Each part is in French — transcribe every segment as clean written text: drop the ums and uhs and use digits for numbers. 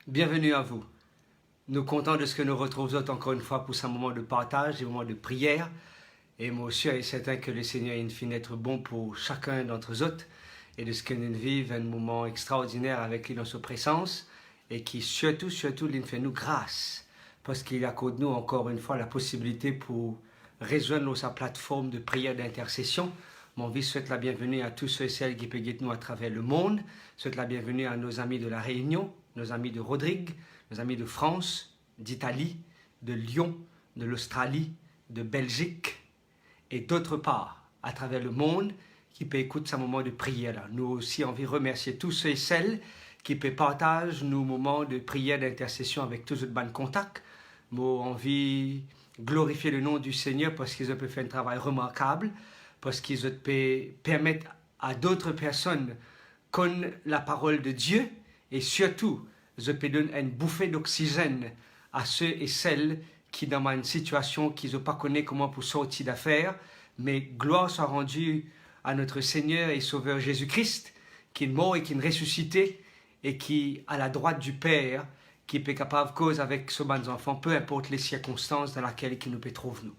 Bienvenue à vous. Nous comptons de ce que nous retrouvons encore une fois pour ce moment de partage, un moment de prière. Et moi aussi, je suis certain que le Seigneur est fin être bon pour chacun d'entre nous et de ce que nous vivons un moment extraordinaire avec lui dans sa présence et qui surtout, il fait nous grâce parce qu'il accorde nous encore une fois la possibilité pour rejoindre sa plateforme de prière d'intercession. Mon vie souhaite la bienvenue à tous ceux et celles qui peuvent nous à travers le monde. Souhaite la bienvenue à nos amis de la Réunion, nos amis de Rodrigue, nos amis de France, d'Italie, de Lyon, de l'Australie, de Belgique et d'autre part à travers le monde qui peut écouter ce moment de prière là. Nous aussi envie de remercier tous ceux et celles qui peuvent partager nos moments de prière d'intercession avec tous les bonnes contacts. Nous envie glorifier le nom du Seigneur parce qu'ils ont fait un travail remarquable, parce qu'ils peuvent permettre à d'autres personnes connaissent la parole de Dieu et surtout, je peux donner une bouffée d'oxygène à ceux et celles qui dans une situation qu'ils n'ont pas connu comment pour sortir d'affaires, mais gloire soit rendue à notre Seigneur et Sauveur Jésus-Christ, qui est mort et qui est ressuscité et qui à la droite du Père, qui est capable de cause avec ce bon enfant, peu importe les circonstances dans lesquelles il nous peut trouver nous.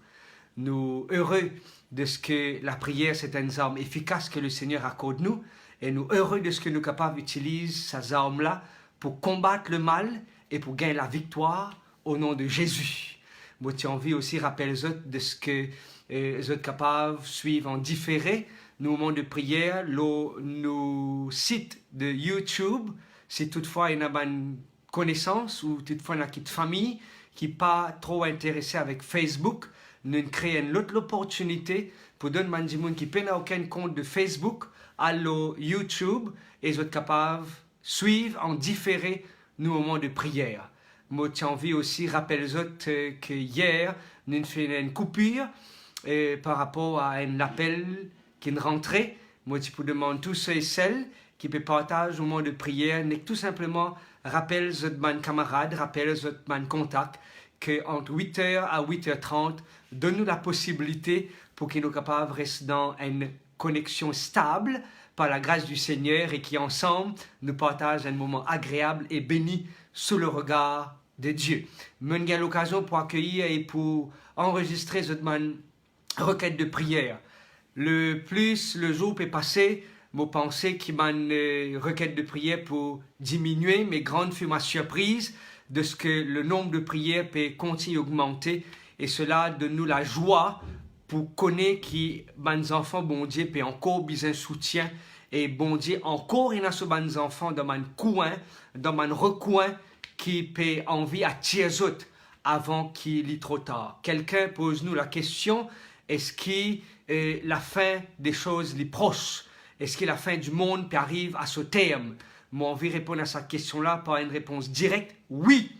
Nous heureux de ce que la prière c'est une arme efficace que le Seigneur accorde nous et nous heureux de ce que nous sommes capables d'utiliser ces armes-là pour combattre le mal et pour gagner la victoire au nom de Jésus. Moi, j'ai envie aussi de rappeler de ce que vous êtes capables de suivre en différé nos moments de prière, nos sites de YouTube, si toutefois il y a une connaissance ou toutefois il y a une famille qui n'est pas trop intéressée avec Facebook, nous créons une autre opportunité pour donner à des gens qui n'ont aucun compte de Facebook à YouTube et ils sont capables de suivre en différé nos moments de prière. Moi, j'ai envie aussi de rappeler que hier, nous avons fait une coupure par rapport à un appel qui est rentré. Moi, je vous demande tous ceux et celles qui peuvent partager au moment de prière, tout simplement rappelle votre camarade, rappelle votre contact, qu'entre 8h à 8h30, donne-nous la possibilité pour qu'ils soient capables de rester dans une connexion stable par la grâce du Seigneur et qui ensemble nous partagent un moment agréable et béni sous le regard de Dieu. Nous avons l'occasion pour accueillir et pour enregistrer cette requête de prière. Le plus le jour peut passer, je pense qu'il y a une requête de prière pour diminuer, mais grande fut ma surprise de ce que le nombre de prières peut continuer à augmenter et cela donne nous la joie pour connaître que les enfants, bon Dieu, peut encore besoin de soutien et bon Dieu, encore il y a ce les enfants dans un coin, dans un recoin qui peut envie à tirer avant qu'il y trop tard. Quelqu'un pose nous la question, est-ce que la fin des choses est proche? Est-ce que la fin du monde peut arriver à ce terme? Moi, envie de répondre à cette question-là par une réponse directe. Oui,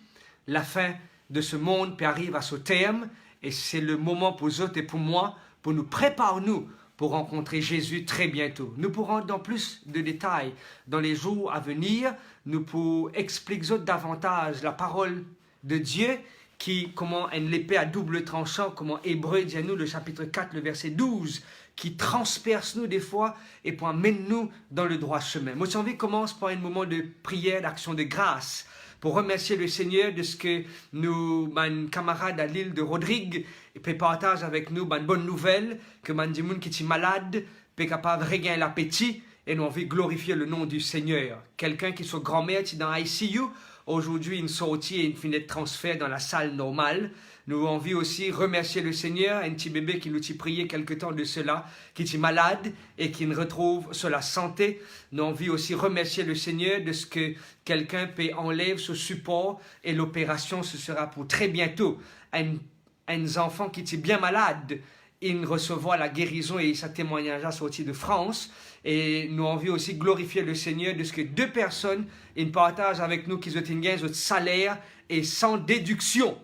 la fin de ce monde peut arriver à ce terme et c'est le moment pour vous et pour moi pour nous préparer nous pour rencontrer Jésus très bientôt. Nous pourrons dans plus de détails dans les jours à venir. Nous pourrons expliquer davantage la parole de Dieu qui, comment une épée à double tranchant, comment Hébreu dit à nous, le chapitre 4, le verset 12, qui transperce nous des fois et pour amener nous dans le droit chemin. Moi, j'ai envie de commencer par un moment de prière, d'action de grâce, pour remercier le Seigneur de ce que nous, mes camarades à l'île de Rodrigue, peut partager avec nous une bonne nouvelle, que les gens qui sont malades peut capable de regagner l'appétit et nous envie de glorifier le nom du Seigneur. Quelqu'un qui soit grand-mère, qui est dans ICU, aujourd'hui une sortie et une fin de transfert dans la salle normale. Nous avons envie aussi remercier le Seigneur, un petit bébé qui nous a prié quelque temps de cela, qui est malade et qui nous retrouve sur la santé. Nous avons envie aussi remercier le Seigneur de ce que quelqu'un peut enlever ce support et l'opération ce sera pour très bientôt. Un enfant qui est bien malade, il recevra la guérison et sa témoignage a sorti de France. Et nous avons envie aussi glorifier le Seigneur de ce que deux personnes, ils partagent avec nous qu'ils ont gagné notre salaire et sans déduction.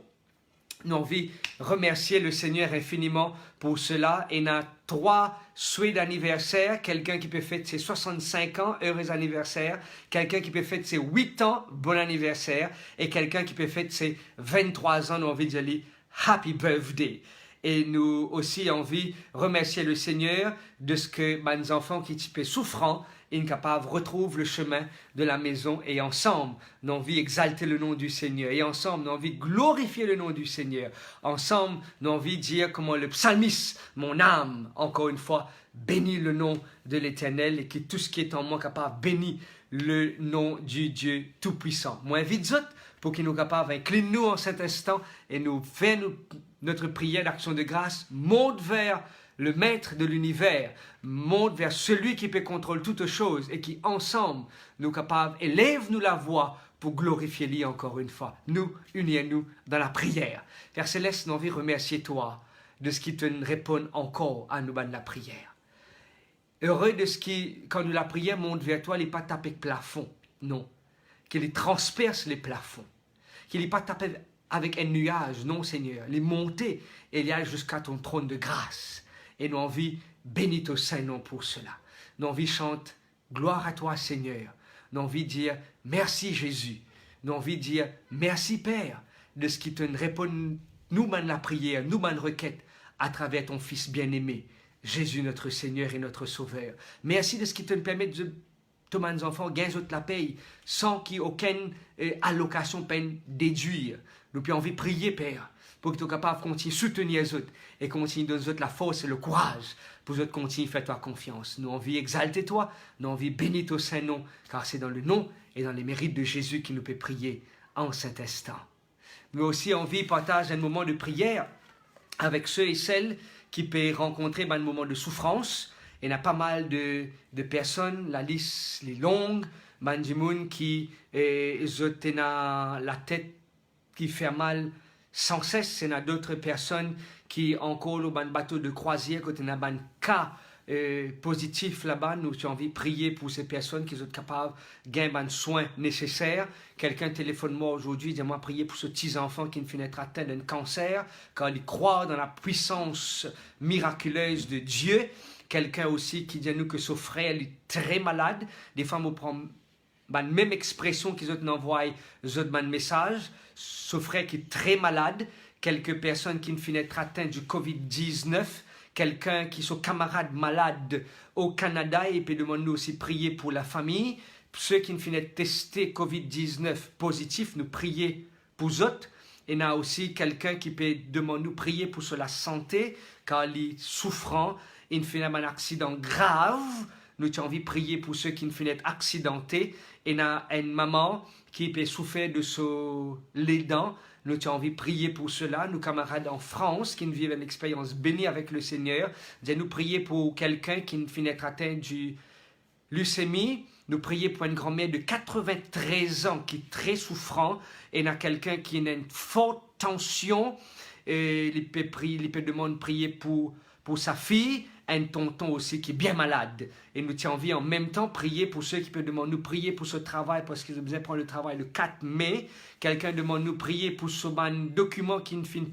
Nous avons envie de remercier le Seigneur infiniment pour cela. Et nous avons 3 souhaits d'anniversaire. Quelqu'un qui peut fêter ses 65 ans, heureux anniversaire. Quelqu'un qui peut fêter ses 8 ans, bon anniversaire. Et quelqu'un qui peut fêter ses 23 ans, nous avons envie de dire Happy Birthday. Et nous aussi envie de remercier le Seigneur de ce que mes enfants qui sont souffrants incapables retrouvent le chemin de la maison et ensemble, nous avons envie d'exalter le nom du Seigneur. Et ensemble, nous avons envie de glorifier le nom du Seigneur. Ensemble, nous avons envie de dire comment le psalmiste, mon âme, encore une fois, bénit le nom de l'Éternel et que tout ce qui est en moi capable bénit le nom du Dieu Tout-Puissant. Moi, invite vous pour qu'il nous capable incline-nous en cet instant et nous fait notre prière d'action de grâce, monte vers le maître de l'univers, monte vers celui qui peut contrôler toutes choses et qui ensemble nous capables, élève-nous la voix pour glorifier lui encore une fois. Nous, unis-nous dans la prière. Père Céleste, nous envie de remercier toi de ce qui te répond encore à nous dans la prière. Heureux de ce qui, quand nous la prière monte vers toi, il n'est pas tapé le plafond, non. Qu'il transperce les plafonds, qu'il n'est pas tapé avec un nuage, non Seigneur. Il est monté et il y a jusqu'à ton trône de grâce. Et nous envie bénis ton Saint-Nom pour cela. Nous envie chante gloire à toi Seigneur. Nous envie dire merci Jésus. Nous envie dire merci Père de ce qui te répond nous dans la prière, nous dans la requête à travers ton Fils bien-aimé, Jésus notre Seigneur et notre Sauveur. Merci de ce qui te permet de tous mes enfants gagnent la paye sans qu'aucune allocation peine déduire. Nous avons envie de prier Père pour que tu sois capable de continuer à soutenir les autres et continuer de donner la force et le courage pour que tu continues à faire toi confiance. Nous avons envie d'exalter toi, nous avons envie de bénir ton Saint-Nom, car c'est dans le nom et dans les mérites de Jésus qu'il nous peut prier en cet instant. Nous aussi envie de partager un moment de prière avec ceux et celles qui peuvent rencontrer un moment de souffrance. Il y a pas mal de personnes, la liste est longue, des gens qui ont la tête qui fait mal sans cesse. Il y a d'autres personnes qui encore au bateau de croisière, quand il y a un cas positif là-bas, nous avons envie de prier pour ces personnes qui sont capables de gagner les soins nécessaires. Quelqu'un téléphone moi aujourd'hui, dit moi prier pour ce petit enfant qui ne finit atteint d'un cancer, car il croit dans la puissance miraculeuse de Dieu. Quelqu'un aussi qui dit à nous que son frère est très malade. Des fois, on prend la même expression qu'ils ont envoyé un message. Son frère qui est très malade. Quelques personnes qui ne finissent atteintes du Covid-19. Quelqu'un qui sont camarades malades au Canada et peut demander nous aussi prier pour la famille. Ceux qui ne finissent testés Covid-19 positif, nous prier pour eux. Et il y a aussi quelqu'un qui peut demander nous prier pour la santé car il est souffrant. Il finit un accident grave. Nous avons envie de prier pour ceux qui ne finissent accidentés. Et il y a une maman qui peut souffrir de les dents. Nous avons envie de prier pour cela. Nos camarades en France qui vivent une expérience bénie avec le Seigneur. Nous prier pour quelqu'un qui ne finit atteint du leucémie. Nous prier pour une grand-mère de 93 ans qui est très souffrant. Et il y a quelqu'un qui a une forte tension. Et il peut demander de prier pour sa fille. Un tonton aussi qui est bien malade. Et nous avons envie en même temps prier pour ceux qui peuvent demander nous prier pour ce travail parce qu'ils ont besoin de prendre le travail le 4 mai. Quelqu'un demande nous prier pour ce document qui nous finit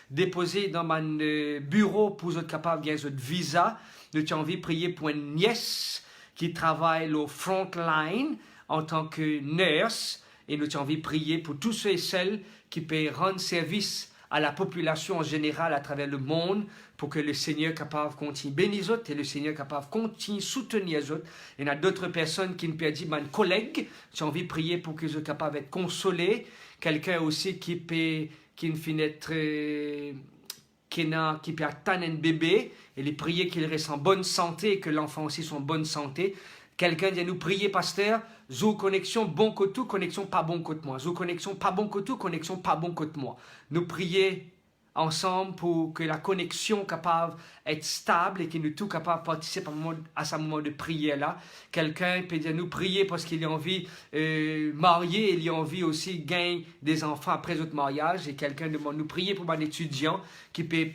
déposer dans mon bureau pour être capable de gagner votre visa. Nous avons envie de prier pour une nièce qui travaille au front line en tant que nurse. Et nous avons envie de prier pour tous ceux et celles qui peuvent rendre service à la population en général à travers le monde pour que le Seigneur capable continue bénir les autres et le Seigneur capable continue soutenir les autres. Il y a d'autres personnes qui me peuvent dire, mon collègue, j'ai envie de prier pour qu'ils soient capables d'être consolés. Quelqu'un aussi qui peut être qui peut atteindre un bébé et les prier qu'il reste en bonne santé et que l'enfant aussi soit en bonne santé. Quelqu'un dit nous prier, pasteur, zo connexion bon que tout, connexion pas bon que moi. Zo connexion pas bon que tout, connexion pas bon que moi. Nous prier ensemble pour que la connexion capable d'être stable et que nous tous capables de participer à ce moment de prière là. Quelqu'un peut dire nous prier parce qu'il a envie de marier, il a envie aussi de gagner des enfants après notre mariage. Et quelqu'un demande nous prier pour un étudiant qui peut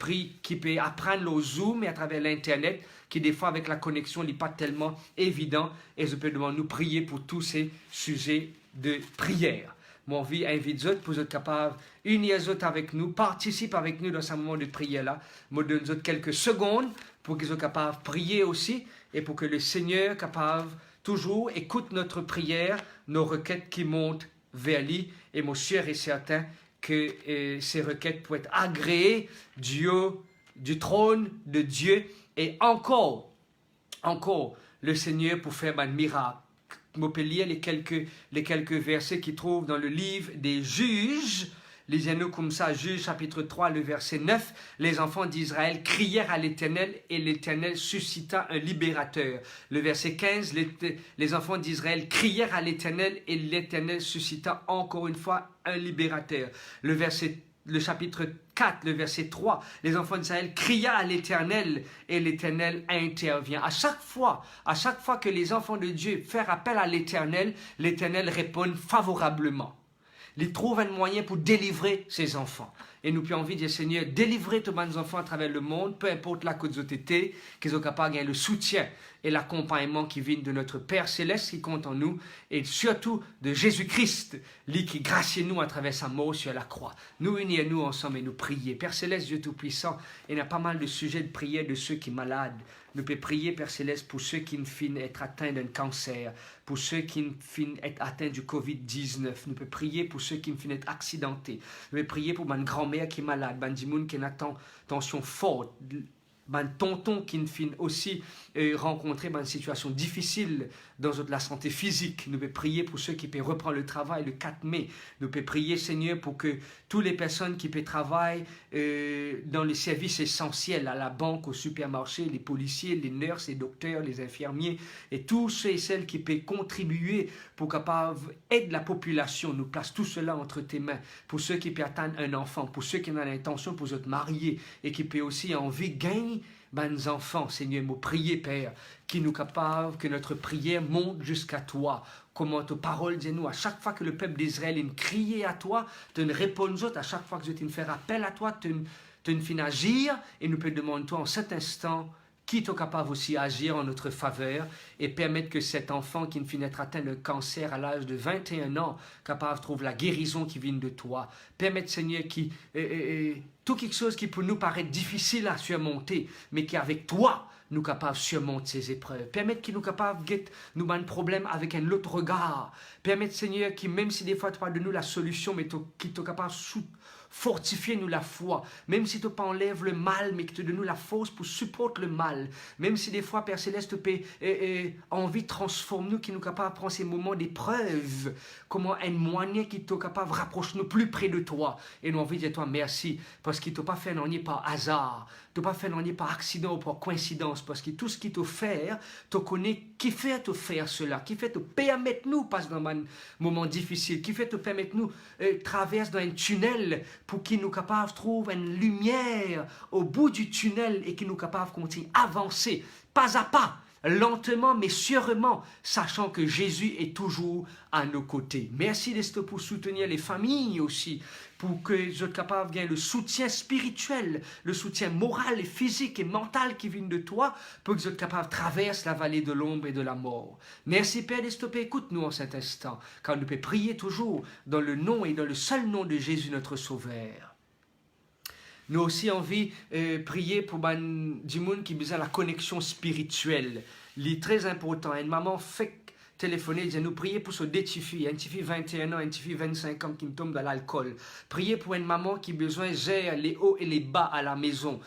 apprendre le Zoom et à travers l'internet, qui des fois avec la connexion n'est pas tellement évident. Et je peux demander nous prier pour tous ces sujets de prière. Mon vie invite autres pour être capable unir les autres avec nous, participe avec nous dans ce moment de prière-là. Me donne autres quelques secondes pour qu'ils soient capables de prier aussi et pour que le Seigneur capable toujours écoute notre prière, nos requêtes qui montent vers lui. Et mon cher est certain que ces requêtes pourraient être agréées du trône de Dieu et encore le Seigneur pour faire un miracle. Je peux lire les quelques versets qui trouvent dans le livre des Juges. Lisez-nous comme ça, Juges chapitre 3, le verset 9. Les enfants d'Israël crièrent à l'Éternel et l'Éternel suscita un libérateur. Le verset 15, les enfants d'Israël crièrent à l'Éternel et l'Éternel suscita encore une fois un libérateur. Le chapitre 4, le verset 3, les enfants d'Israël criaient à l'Éternel et l'Éternel intervient. À chaque fois que les enfants de Dieu font appel à l'Éternel répond favorablement. Il trouve un moyen pour délivrer ses enfants. Et nous avons envie de dire, Seigneur, délivrez tous mes enfants à travers le monde, peu importe là que ils ont été, qu'ils soient capables de gagner le soutien et l'accompagnement qui vient de notre Père Céleste qui compte en nous, et surtout de Jésus-Christ, lui qui gracie nous à travers sa mort sur la croix. Nous unir-nous ensemble et nous prier. Père Céleste, Dieu Tout-Puissant, il y a pas mal de sujets de prière de ceux qui sont malades. Nous pouvons prier, Père Céleste, pour ceux qui finissent être atteints d'un cancer, pour ceux qui finissent être atteints du COVID-19. Nous pouvons prier pour ceux qui finissent être accidentés. Nous pouvons prier pour ma grand-mère qui est malade, ma dimoun qui a une tension forte, ma tonton qui finit aussi rencontrer une situation difficile dans la santé physique. Nous pouvons prier pour ceux qui peuvent reprendre le travail le 4 mai. Nous pouvons prier, Seigneur, pour que toutes les personnes qui peuvent travailler dans les services essentiels, à la banque, au supermarché, les policiers, les nurses, les docteurs, les infirmiers, et tous ceux et celles qui peuvent contribuer pour capable aider la population. Nous place tout cela entre tes mains. Pour ceux qui peuvent atteindre un enfant, pour ceux qui ont l'intention pour se marier et qui peuvent aussi envie de gagner mes enfants, Seigneur, nous prier, Père, qui nous capable que notre prière monte jusqu'à toi. Comment ta parole dit nous, à chaque fois que le peuple d'Israël criait à toi, tu ne réponds à chaque fois que tu fais appel à toi, tu ne fais agir, et nous peut demander toi en cet instant qui est capable aussi d'agir en notre faveur et permettre que cet enfant qui finit d'être atteint de cancer à l'âge de 21 ans, capable de trouver la guérison qui vient de toi. Permettre, Seigneur, tout quelque chose qui peut nous paraître difficile à surmonter, mais qui avec toi, nous capables de surmonter ces épreuves. Permettre qu'il nous capable de nous un problème avec un autre regard. Permettre, Seigneur, qui même si des fois tu parles de nous la solution, mais qui est capable de fortifier nous la foi, même si tu pas enlève le mal, mais que tu donnes nous la force pour supporter le mal, même si des fois, Père Céleste, tu envie de transformer nous, qui nous capable de prendre ces moments d'épreuve, comment un moyen qui est capable de rapprocher nous plus près de toi, et nous envie de dire toi merci, parce qu'il t'a pas fait non par hasard, tu pas fait non par accident ou par coïncidence, parce que tout ce qui t'a fait, tu connais qui fait te faire cela, qui fait te permettre nous passer dans un moment difficile, qui fait te permettre nous traverser dans un tunnel pour qu'il nous capable de trouver une lumière au bout du tunnel et qu'il nous capable de continuer à avancer pas à pas, lentement mais sûrement, sachant que Jésus est toujours à nos côtés. Merci d'être pour soutenir les familles aussi, pour que soient capables de gagner le soutien spirituel, le soutien moral et physique et mental qui vient de toi, pour que soient capables de traverser la vallée de l'ombre et de la mort. Merci Père d'Estopé, écoute-nous en cet instant, car nous pouvons prier toujours dans le nom et dans le seul nom de Jésus notre Sauveur. Nous aussi envie de prier pour du monde qui a besoin de la connexion spirituelle. C'est très important. Une maman fait téléphoner, dit nous prier pour ce deux petits filles, un petit fille 21 ans, un petit fille 25 ans qui tombe dans l'alcool. Prier pour une maman qui a besoin de gérer les hauts et les bas à la maison.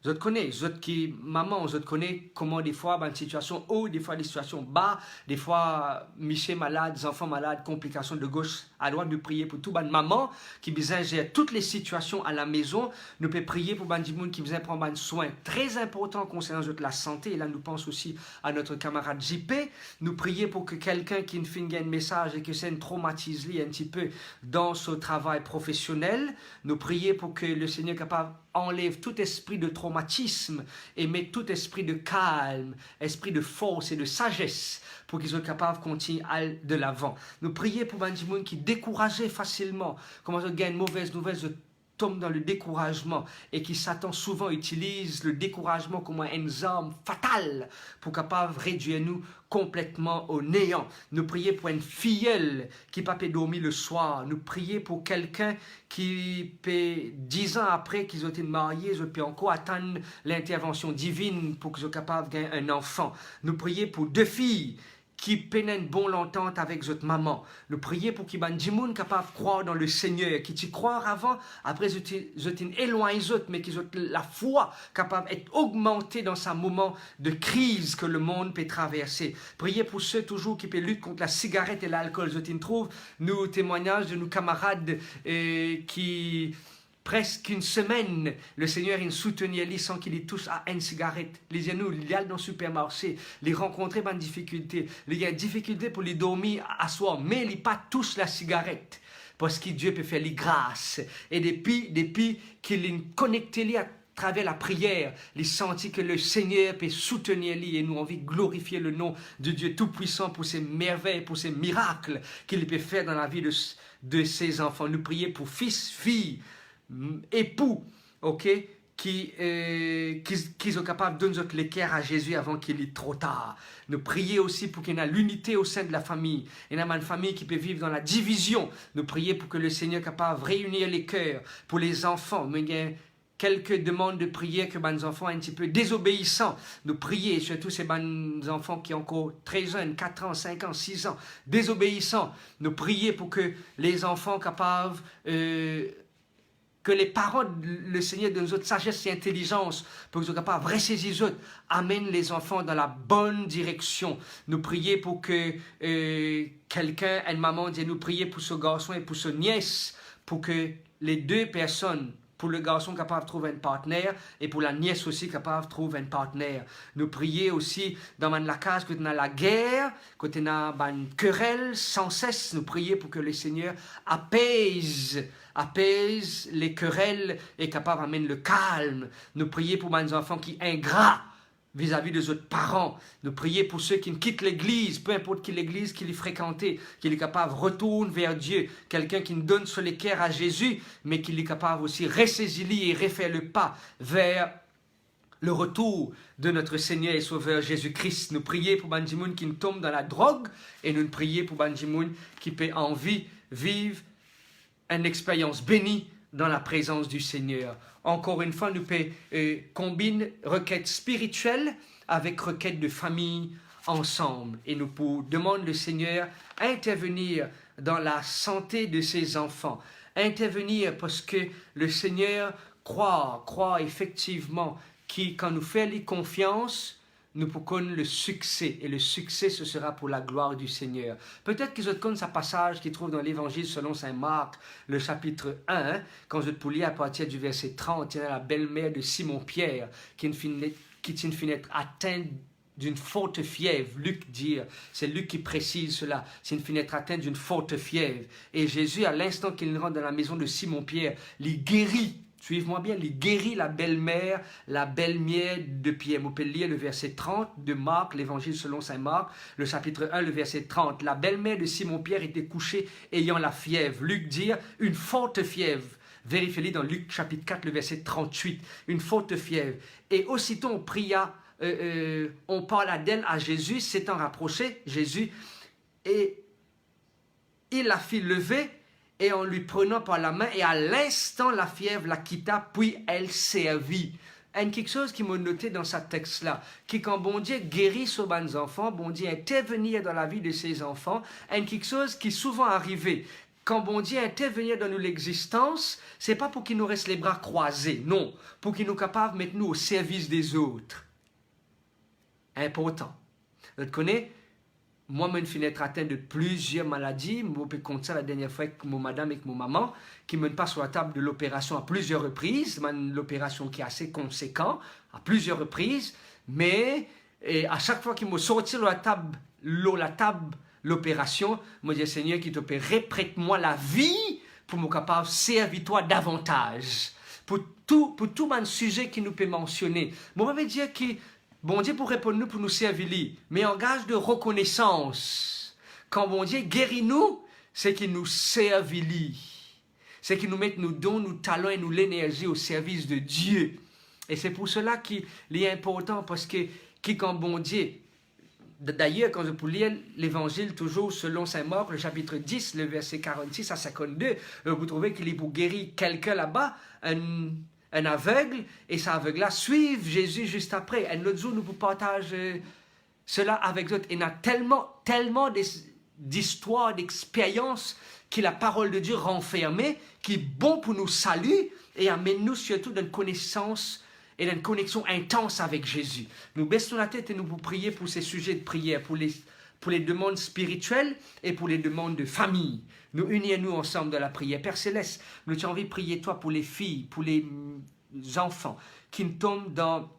Vous connaissez, maman, vous connaissez comment des fois, une situation haut, des fois des situations bas, des fois, Michel malade, des enfants malades, complications de gauche à droite, de prier pour tout, maman qui besoin gérer toutes les situations à la maison, nous pouvons prier pour des gens qui besoin prendre soin très important concernant la santé, et là nous pensons aussi à notre camarade JP, nous prier pour que quelqu'un qui ne finit un message et que ça ne traumatise un petit peu dans son travail professionnel, nous prier pour que le Seigneur capable enlève tout esprit de traumatisme et met tout esprit de calme, esprit de force et de sagesse pour qu'ils soient capables de continuer de l'avant. Nous prions pour des gens qui découragent facilement, comment ils gagnent une mauvaise nouvelle, tombe dans le découragement et qui Satan souvent utilise le découragement comme une arme fatale pour capable réduire nous complètement au néant. Nous prions pour une filleule qui n'a pas pu dormir le soir. Nous prions pour quelqu'un qui peut 10 ans après qu'ils ont été mariés, ils peuvent encore attendre l'intervention divine pour qu'ils soient capables de gagner un enfant. Nous prions pour deux filles qui pénètre bon l'entente avec votre maman. Nous prions pour qu'il y ait des gens capables de croire dans le Seigneur, qui t'y croient avant, après ils éloignent autres, mais qu'ils ont la foi capable d'être augmentée dans ce moment de crise que le monde peut traverser. Priez pour ceux toujours qui peuvent lutter contre la cigarette et l'alcool. Ils trouvent nos témoignages de nos camarades qui presque une semaine, le Seigneur il soutenait lui sans qu'il y touche à une cigarette. Les nous, il y a dans le supermarché, les rencontrer dans des difficultés. Il y a des difficultés pour les dormir à soi, mais il pas touche la cigarette. Parce que Dieu peut faire les grâces. Et depuis qu'il est connecté à travers la prière, il sentit que le Seigneur peut soutenir lui et nous envie de glorifier le nom de Dieu Tout-Puissant pour ses merveilles, pour ses miracles qu'il peut faire dans la vie de ses enfants. Nous prions pour fils, filles, époux, ok, qui sont capables de donner l'équerre à Jésus avant qu'il est trop tard. Nous prions aussi pour qu'il y ait l'unité au sein de la famille. Il y a une famille qui peut vivre dans la division. Nous prions pour que le Seigneur soit capable de réunir les cœurs. Pour les enfants, mais il y a quelques demandes de prière que les enfants sont un petit peu désobéissants. Nous prions, surtout ces enfants qui ont encore très jeunes, 4 ans, 5 ans, 6 ans, désobéissants. Nous prions pour que les enfants soient capables que les parents, le Seigneur donne notre sagesse et intelligence pour qu'ils soient capables de ressaisir les autres, amène les enfants dans la bonne direction. Nous prions pour que quelqu'un, une maman, dit nous prier pour ce garçon et pour ce nièce, pour que les deux personnes, pour le garçon capable de trouver un partenaire et pour la nièce aussi capable de trouver un partenaire. Nous prions aussi dans la case quand on a la guerre, quand on a une querelle sans cesse. Nous prions pour que le Seigneur apaise les querelles et capable d'amener le calme. Nous prions pour les enfants qui sont ingrats vis-à-vis de autres parents. Nous prions pour ceux qui quittent l'église, peu importe qui l'église qu'il est fréquenté, qu'il est capable de retourner vers Dieu. Quelqu'un qui nous donne sur l'équerre à Jésus, mais qu'il est capable aussi de ressaisir et refaire le pas vers le retour de notre Seigneur et Sauveur Jésus-Christ. Nous prions pour Banjimoun qui nous tombe dans la drogue et nous prions pour Banjimoun qui peut en vie vivre une expérience bénie dans la présence du Seigneur. Encore une fois, nous combiner requêtes spirituelles avec requêtes de famille ensemble. Et nous demandons le Seigneur intervenir dans la santé de ses enfants. Intervenir parce que le Seigneur croit effectivement que quand nous faisons confiance, nous pouvons le succès. Et le succès, ce sera pour la gloire du Seigneur. Peut-être que vous connaissez ce passage qui trouve dans l'Évangile selon saint Marc, le chapitre 1, quand vous pouvez lire à partir du verset 30, il y a la belle-mère de Simon-Pierre qui finit atteinte d'une forte fièvre. Luc dit, c'est Luc qui précise cela, c'est une finit atteinte d'une forte fièvre. Et Jésus, à l'instant qu'il rentre dans la maison de Simon-Pierre, il guérit. Suivez-moi bien, il guérit la belle-mère de Pierre. Vous pouvez lire le verset 30 de Marc, l'évangile selon saint Marc, le chapitre 1, le verset 30. La belle-mère de Simon-Pierre était couchée ayant la fièvre. Luc dit une forte fièvre. Vérifiez-le dans Luc chapitre 4, le verset 38. Une forte fièvre. Et aussitôt on pria, on parla d'elle à Jésus, s'étant rapproché, Jésus, et il la fit lever, et en lui prenant par la main, et à l'instant la fièvre la quitta, puis elle servit. Et quelque chose qui m'a noté dans ce texte-là, qui quand bon Dieu guérit sur les enfants, bon Dieu intervenir dans la vie de ses enfants, et quelque chose qui est souvent arrivé. Quand bon Dieu intervenir dans notre existence, c'est pas pour qu'il nous reste les bras croisés, non, pour qu'il nous capable de mettre nous au service des autres. Important. Vous connaissez? Moi, je suis atteint de plusieurs maladies. Je peux compter ça la dernière fois avec mon madame et avec mon maman, qui me passent sur la table de l'opération à plusieurs reprises. L'opération qui est assez conséquente, à plusieurs reprises. Mais à chaque fois qu'ils me sortent sur la table l'opération, je me dis, Seigneur, qui te paie, prête-moi la vie pour me capable de servir toi davantage. Pour tout le sujet qui nous peut mentionner. Moi, je veux dire que bon Dieu pour répondre nous, pour nous servir, mais en gage de reconnaissance. Quand bon Dieu guérit nous, c'est qu'il nous servit. C'est qu'il nous met nos dons, nos talents et nous l'énergie au service de Dieu. Et c'est pour cela qu'il est important, parce que quand bon Dieu, d'ailleurs, quand vous lire l'évangile toujours selon saint Marc, le chapitre 10, le verset 46 à 52, vous trouvez qu'il est pour guérir quelqu'un là-bas, un aveugle, et cet aveugle-là suivent Jésus juste après. Un autre jour, nous vous partageons cela avec d'autres. Il y en a tellement d'histoires, d'expériences que la parole de Dieu renfermée, qui est bon pour nous saluer et amène-nous surtout dans une connaissance et dans une connexion intense avec Jésus. Nous baissons la tête et nous vous prier pour ces sujets de prière, pour les demandes spirituelles et pour les demandes de famille. Nous unissons-nous ensemble dans la prière. Père Céleste, nous avons envie de prier toi pour les filles, pour les enfants qui tombent dans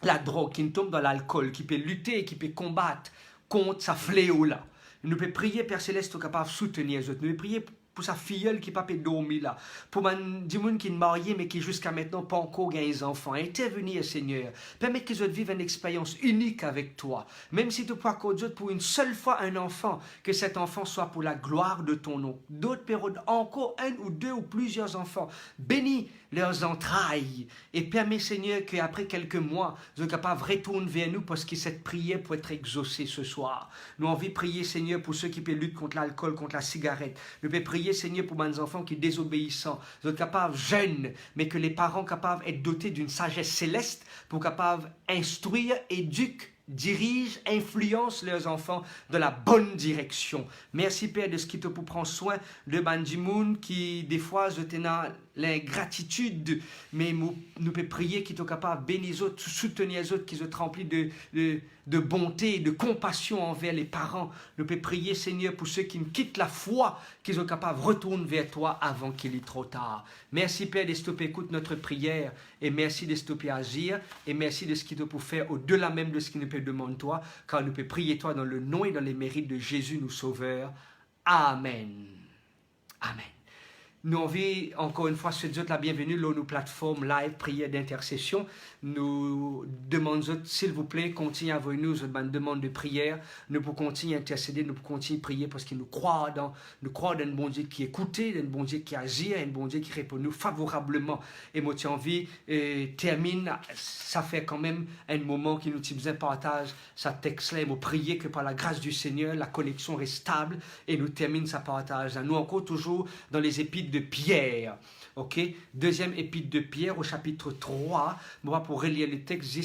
la drogue, qui tombent dans l'alcool, qui peut lutter, qui peut combattre contre sa fléau-là. Nous pouvons prier, Père Céleste, au capable de soutenir les autres. Nous pouvons prier pour sa filleule qui n'a pas dormi là. Pour des gens qui sont mariés, mais qui jusqu'à maintenant pas encore gagnent des enfants. Intervenir, Seigneur. Permets qu'ils autres vivent une expérience unique avec toi. Même si tu peux accorder pour une seule fois un enfant, que cet enfant soit pour la gloire de ton nom. D'autres périodes, encore un ou deux ou plusieurs enfants. Bénis leurs entrailles et permets, Seigneur, qu'après quelques mois, ils soient capables de retourner vers nous parce que cette prière peut être exaucée ce soir. Nous avons envie de prier, Seigneur, pour ceux qui peuvent lutter contre l'alcool, contre la cigarette. Nous pouvons prier, Seigneur, pour mes enfants qui sont désobéissants. Ils sont capables, jeunes, mais que les parents capables d'être dotés d'une sagesse céleste pour capables d'instruire, éduquer, dirige, influence leurs enfants dans la bonne direction. Merci Père de ce qui te pour prendre soin de Bandimoun qui des fois je t'ai l'ingratitude, mais nous pouvons prier qu'ils soient capables de bénir les autres, soutenir les autres, qu'ils soient remplis de bonté et de compassion envers les parents. Nous pouvons prier, Seigneur, pour ceux qui quittent la foi, qu'ils soient capables de retourner vers toi avant qu'il est trop tard. Merci Père de ce que tu écoutes notre prière et merci de ce que tu peux agir et merci de ce qu'il te peut faire au-delà même de ce qu'il nous peut demander toi, car nous pouvons prier toi dans le nom et dans les mérites de Jésus, nous Sauveur. Amen. Amen. Nous envie encore une fois se dire la bienvenue dans nos plateformes live, prière d'intercession. Nous demandons, s'il vous plaît, continuez à envoyer nous une demande de prière. Nous pouvons continuer à intercéder, nous pouvons continuer à prier parce que nous croyons dans un bon Dieu qui écoute, un bon Dieu qui agit, un bon Dieu qui répond nous favorablement. Et moi, j'ai envie, termine, ça fait quand même un moment qui nous besoin de partage sa texte-là. Et moi, prier que par la grâce du Seigneur, la connexion reste stable et nous termine sa partage. Nous encore toujours dans les épîtres de Pierre. Ok, deuxième épître de Pierre au chapitre 3. Moi, pour relire le texte,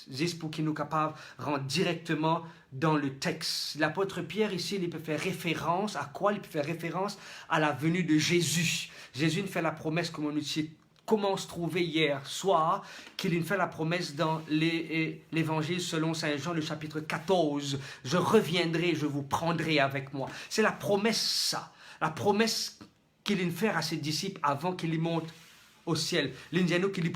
juste pour qu'il nous capable de rentrer directement dans le texte. L'apôtre Pierre ici, il peut faire référence à quoi? Il peut faire référence à la venue de Jésus. Jésus nous fait la promesse, comme on dit, comment se trouver hier soir, qu'il nous fait la promesse dans l'évangile selon Saint Jean, le chapitre 14. Je reviendrai, je vous prendrai avec moi. C'est la promesse, ça. La promesse qu'il nous fait à ses disciples avant qu'il monte au ciel. L'indiano qu'il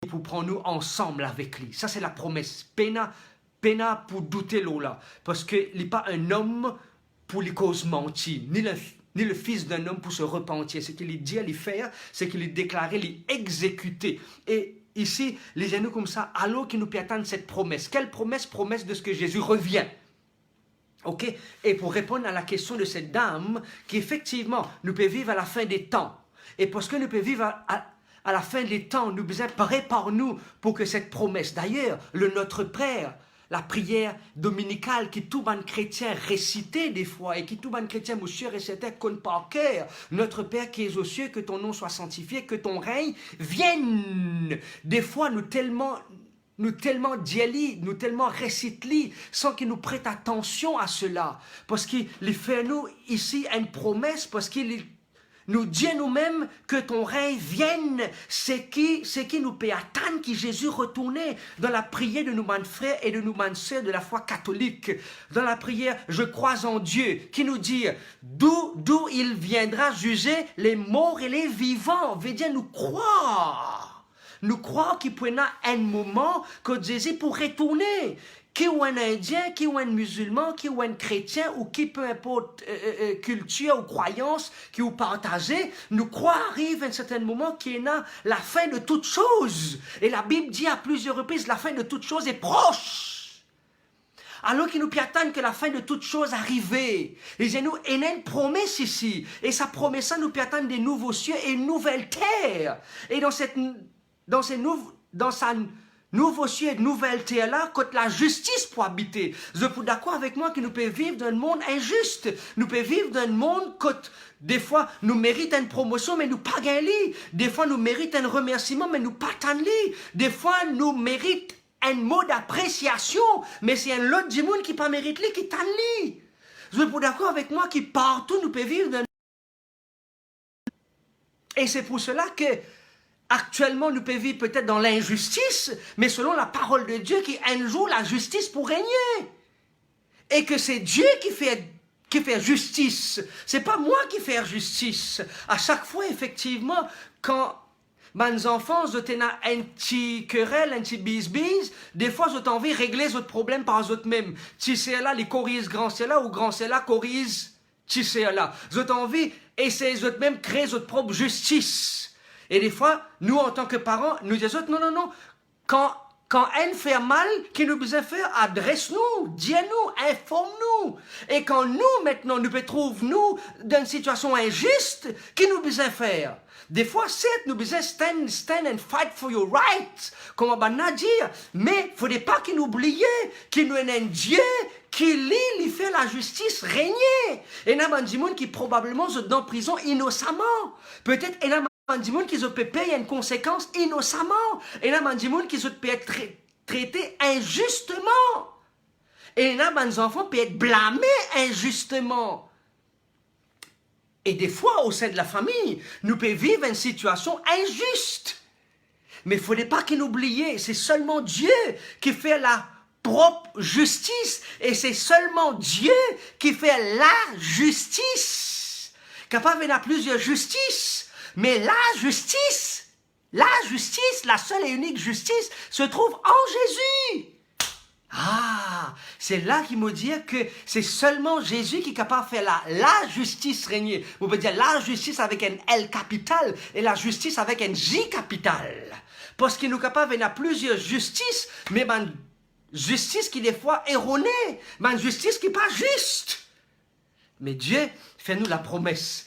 pour prendre nous ensemble avec lui. Ça, c'est la promesse. Pena pour douter là. Parce qu'il n'est pas un homme pour les causes mentir, ni le fils d'un homme pour se repentir. Ce qu'il dit à lui faire, c'est qu'il est déclaré, lui exécuter. Et ici, les gens comme ça, alors qu'il nous peut attendre cette promesse. Quelle promesse? Promesse de ce que Jésus revient. Ok? Et pour répondre à la question de cette dame, qui effectivement, nous peut vivre à la fin des temps. Et parce que nous peut vivre à la fin des temps, nous besoin prépare-nous pour que cette promesse. D'ailleurs, le Notre Père, la prière dominicale qui tout bon chrétien récitait des fois et qui tout bon chrétien, monsieur, récitait comme par cœur. Notre Père qui es aux cieux, que ton nom soit sanctifié, que ton règne vienne. Des fois, nous tellement diali, nous tellement récitli, sans qu'il nous prête attention à cela. Parce qu'il fait nous ici une promesse, parce qu'il nous dit nous-mêmes que ton règne vienne, c'est qui nous peut attendre que Jésus retournait dans la prière de nos frères et de nos sœurs de la foi catholique. Dans la prière, je crois en Dieu, qui nous dit d'où il viendra juger les morts et les vivants. Veut dire nous croire. Nous croyons qu'il peut y avoir un moment que Jésus pourrait retourner. Qui ou un Indien, qui ou un musulman, qui ou un chrétien, ou qui peu importe culture ou croyance, qui ou partagé, nous croyons arrive à un certain moment qu'il y a la fin de toute chose. Et la Bible dit à plusieurs reprises, la fin de toute chose est proche. Alors qu'il nous peut attendre que la fin de toute chose arrive. Et nous, il y a une promesse ici. Et sa promesse, nous peut attendre des nouveaux cieux et une nouvelle terre. Et dans sa nouveau cieux et nouvelle terre là, quand la justice pour habiter. Vous êtes d'accord avec moi que nous pouvons vivre dans un monde injuste. Nous pouvons vivre dans un monde quand des fois nous méritons une promotion mais nous pas gagner. Des fois nous méritons un remerciement mais nous pas t'en. Des fois nous méritons un mot d'appréciation, mais c'est un lot du monde qui pas mérite qui t'en lit. Vous êtes d'accord avec moi qui partout nous peut vivre dans... Et c'est pour cela que actuellement nous pouvons vivre peut-être dans l'injustice, mais selon la parole de Dieu qui un jour la justice pour régner. Et que c'est Dieu qui fait justice. C'est pas moi qui fais justice. À chaque fois, effectivement, quand mes enfants ont un petit querelle, un petit bise-bise, des fois, ils ont envie de régler votre problème par eux-mêmes. Si c'est là, les corriges grand c'est là, ou grand c'est là, corrige, si c'est là. Ils ont envie d'essayer eux-mêmes créer votre propre justice. Et des fois, nous, en tant que parents, nous disons, non, non, non, quand elle fait mal, qui nous besoin faire, adresse-nous, dis-nous, informe-nous. Et quand nous, maintenant, nous trouvons dans une situation injuste, qui nous besoin faire? Des fois, certes, nous besoin stand and fight for your rights, comme on va dire, mais il ne faudrait pas qu'il nous oublie qu'il nous est un Dieu qui il fait la justice régner. Et il y a des gens qui probablement sont dans prison innocemment. Peut-être il y a des gens qui ont payé une conséquence innocemment. Et il y a des gens qui ont pu être traités injustement. Et il y a des enfants qui peuvent être blâmés injustement. Et des fois, au sein de la famille, nous pouvons vivre une situation injuste. Mais il ne faudrait pas qu'il nous oublie, c'est seulement Dieu qui fait la propre justice. Et c'est seulement Dieu qui fait la justice. Capable, il y a plusieurs justices. Mais la justice, la seule et unique justice, se trouve en Jésus. Ah, c'est là qu'il me dit que c'est seulement Jésus qui est capable de faire la justice régner. On peut dire la justice avec un L capital et la justice avec un J capital. Parce qu'il nous est capable, il y a plusieurs justices, mais une justice qui des fois erronée, une justice qui n'est pas juste. Mais Dieu fait nous la promesse